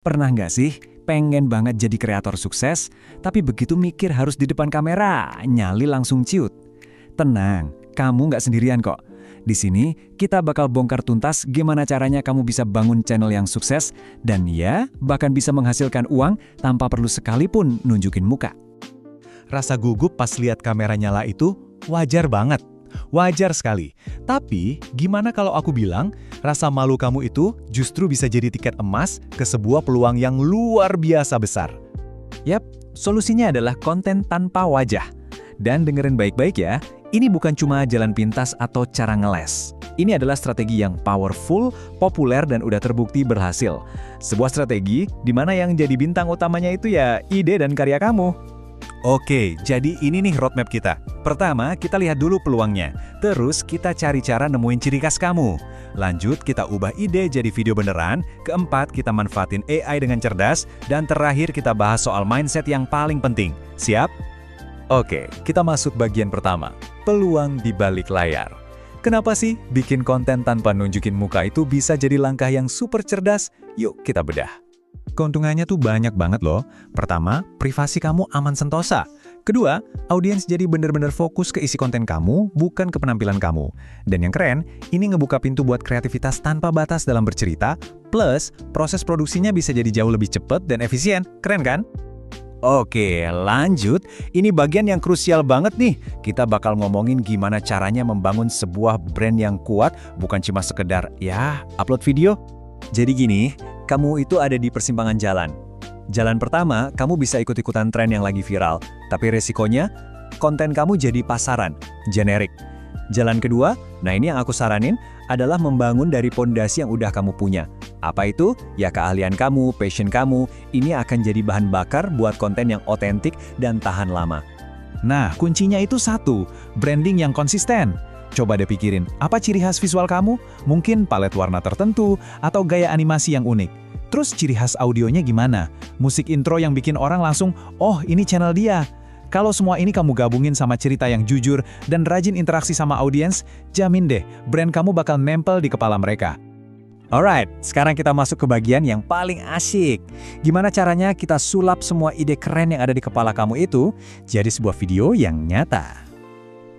Pernah nggak sih pengen banget jadi kreator sukses, tapi begitu mikir harus di depan kamera, nyali langsung ciut? Tenang, kamu nggak sendirian kok. Di sini kita bakal bongkar tuntas gimana caranya kamu bisa bangun channel yang sukses dan ya, bahkan bisa menghasilkan uang tanpa perlu sekalipun nunjukin muka. Rasa gugup pas lihat kamera nyala itu wajar banget. Wajar sekali. Tapi, gimana kalau aku bilang, rasa malu kamu itu justru bisa jadi tiket emas ke sebuah peluang yang luar biasa besar. Yap, solusinya adalah konten tanpa wajah. Dan dengerin baik-baik ya, ini bukan cuma jalan pintas atau cara ngeles. Ini adalah strategi yang powerful, populer, dan udah terbukti berhasil. Sebuah strategi di mana yang jadi bintang utamanya itu ya ide dan karya kamu. Oke, jadi ini nih roadmap kita. Pertama, kita lihat dulu peluangnya. Terus, kita cari cara nemuin ciri khas kamu. Lanjut, kita ubah ide jadi video beneran. Keempat, kita manfaatin AI dengan cerdas. Dan terakhir, kita bahas soal mindset yang paling penting. Siap? Oke, kita masuk bagian pertama. Peluang di balik layar. Kenapa sih bikin konten tanpa nunjukin muka itu bisa jadi langkah yang super cerdas? Yuk, kita bedah. Keuntungannya tuh banyak banget loh. Pertama, privasi kamu aman sentosa. Kedua, audiens jadi bener-bener fokus ke isi konten kamu, bukan ke penampilan kamu. Dan yang keren, ini ngebuka pintu buat kreativitas tanpa batas dalam bercerita, plus proses produksinya bisa jadi jauh lebih cepat dan efisien. Keren kan? Oke, lanjut. Ini bagian yang krusial banget nih. Kita bakal ngomongin gimana caranya membangun sebuah brand yang kuat, bukan cuma sekedar, ya, upload video. Jadi gini, kamu itu ada di persimpangan jalan. Jalan pertama, kamu bisa ikut-ikutan tren yang lagi viral. Tapi resikonya, konten kamu jadi pasaran, generik. Jalan kedua, nah ini yang aku saranin, adalah membangun dari pondasi yang udah kamu punya. Apa itu? Ya keahlian kamu, passion kamu, ini akan jadi bahan bakar buat konten yang otentik dan tahan lama. Nah, kuncinya itu satu, branding yang konsisten. Coba deh pikirin, apa ciri khas visual kamu? Mungkin palet warna tertentu, atau gaya animasi yang unik. Terus ciri khas audionya gimana? Musik intro yang bikin orang langsung, oh ini channel dia. Kalau semua ini kamu gabungin sama cerita yang jujur dan rajin interaksi sama audiens, jamin deh, brand kamu bakal nempel di kepala mereka. Alright, sekarang kita masuk ke bagian yang paling asyik. Gimana caranya kita sulap semua ide keren yang ada di kepala kamu itu jadi sebuah video yang nyata?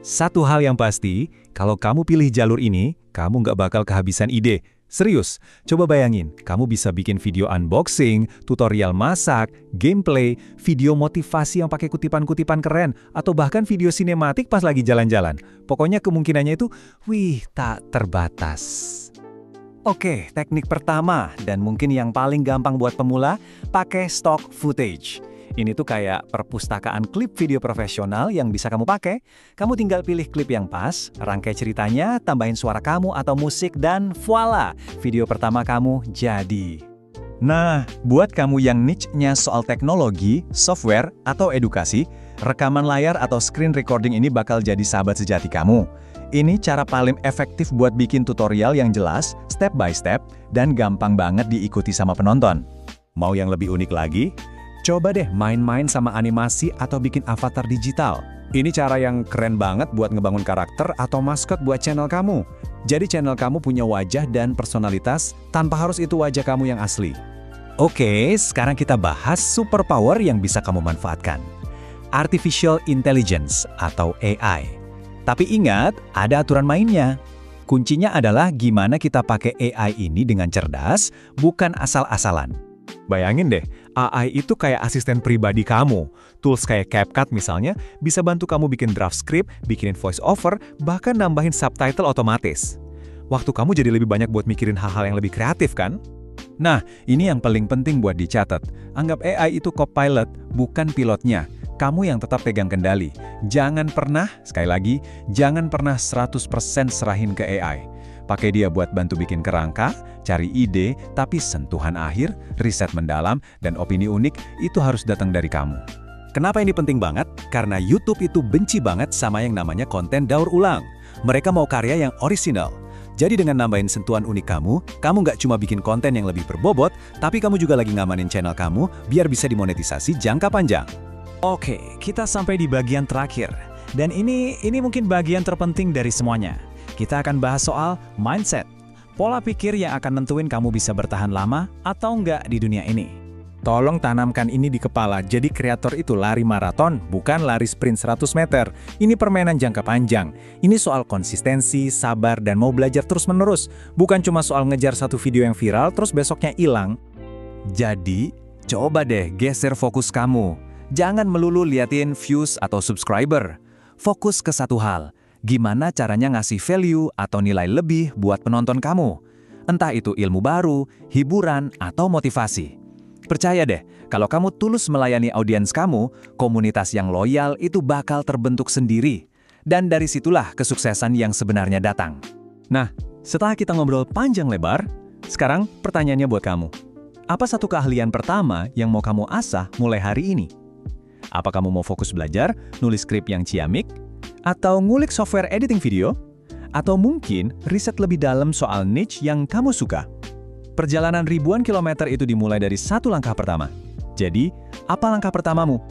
Satu hal yang pasti, kalau kamu pilih jalur ini, kamu nggak bakal kehabisan ide. Serius, coba bayangin, kamu bisa bikin video unboxing, tutorial masak, gameplay, video motivasi yang pakai kutipan-kutipan keren, atau bahkan video sinematik pas lagi jalan-jalan. Pokoknya kemungkinannya itu, wih, tak terbatas. Oke, teknik pertama, dan mungkin yang paling gampang buat pemula, pakai stock footage. Ini tuh kayak perpustakaan klip video profesional yang bisa kamu pakai. Kamu tinggal pilih klip yang pas, rangkai ceritanya, tambahin suara kamu atau musik, dan voila, video pertama kamu jadi. Nah, buat kamu yang niche-nya soal teknologi, software, atau edukasi, rekaman layar atau screen recording ini bakal jadi sahabat sejati kamu. Ini cara paling efektif buat bikin tutorial yang jelas, step by step, dan gampang banget diikuti sama penonton. Mau yang lebih unik lagi? Coba deh main-main sama animasi atau bikin avatar digital. Ini cara yang keren banget buat ngebangun karakter atau maskot buat channel kamu. Jadi channel kamu punya wajah dan personalitas tanpa harus itu wajah kamu yang asli. Oke, sekarang kita bahas superpower yang bisa kamu manfaatkan. Artificial Intelligence atau AI. Tapi ingat, ada aturan mainnya. Kuncinya adalah gimana kita pakai AI ini dengan cerdas, bukan asal-asalan. Bayangin deh, AI itu kayak asisten pribadi kamu. Tools kayak CapCut misalnya, bisa bantu kamu bikin draft script, bikinin voice over, bahkan nambahin subtitle otomatis. Waktu kamu jadi lebih banyak buat mikirin hal-hal yang lebih kreatif kan? Nah, ini yang paling penting buat dicatat. Anggap AI itu co-pilot, bukan pilotnya. Kamu yang tetap pegang kendali. Jangan pernah, sekali lagi, jangan pernah 100% serahin ke AI. Pakai dia buat bantu bikin kerangka, cari ide, tapi sentuhan akhir, riset mendalam, dan opini unik itu harus datang dari kamu. Kenapa ini penting banget? Karena YouTube itu benci banget sama yang namanya konten daur ulang. Mereka mau karya yang orisinal. Jadi dengan nambahin sentuhan unik kamu nggak cuma bikin konten yang lebih berbobot, tapi kamu juga lagi ngamanin channel kamu biar bisa dimonetisasi jangka panjang. Oke, kita sampai di bagian terakhir. Dan ini mungkin bagian terpenting dari semuanya. Kita akan bahas soal mindset. Pola pikir yang akan nentuin kamu bisa bertahan lama atau enggak di dunia ini. Tolong tanamkan ini di kepala, jadi kreator itu lari maraton, bukan lari sprint 100 meter. Ini permainan jangka panjang. Ini soal konsistensi, sabar, dan mau belajar terus-menerus. Bukan cuma soal ngejar satu video yang viral, terus besoknya hilang. Jadi, coba deh geser fokus kamu. Jangan melulu liatin views atau subscriber. Fokus ke satu hal, gimana caranya ngasih value atau nilai lebih buat penonton kamu. Entah itu ilmu baru, hiburan, atau motivasi. Percaya deh, kalau kamu tulus melayani audiens kamu, komunitas yang loyal itu bakal terbentuk sendiri. Dan dari situlah kesuksesan yang sebenarnya datang. Nah, setelah kita ngobrol panjang lebar, sekarang pertanyaannya buat kamu. Apa satu keahlian pertama yang mau kamu asah mulai hari ini? Apa kamu mau fokus belajar, nulis skrip yang ciamik? Atau ngulik software editing video? Atau mungkin riset lebih dalam soal niche yang kamu suka? Perjalanan ribuan kilometer itu dimulai dari satu langkah pertama. Jadi, apa langkah pertamamu?